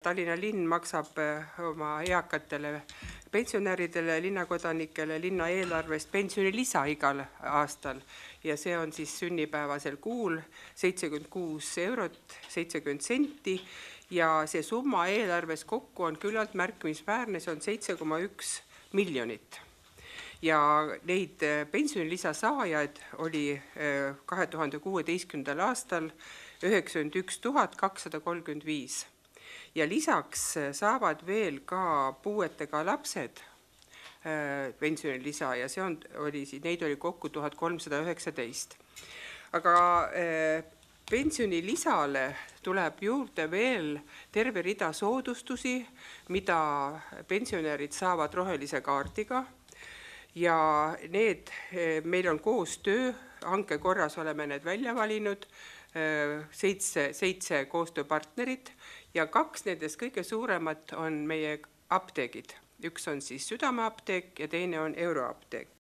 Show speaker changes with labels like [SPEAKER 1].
[SPEAKER 1] Tallinna linn maksab oma eakatele pensionäridele, linnakodanikele linna eelarvest pensionilisa igal aastal ja see on siis sünnipäevasel kuul 76 eurot 70 senti ja see summa eelarves kokku on küllalt märkimisväärne, see on 7,1 miljonit. Ja neid pensionilisa saajaid oli 2016. aastal 91 235 ja lisaks saavad veel ka puuetega lapsed pensionilisa ja neid oli kokku 1319. Aga pensionilisale tuleb juurde veel terve rida soodustusi, mida pensionärid saavad rohelise kaardiga. Ja meil on koostöö, hanke korras oleme need välja valinud, 7 koostööpartnerit ja 2 nendest kõige suuremat on meie apteegid. Üks on siis Südameapteek ja teine on Euroapteek.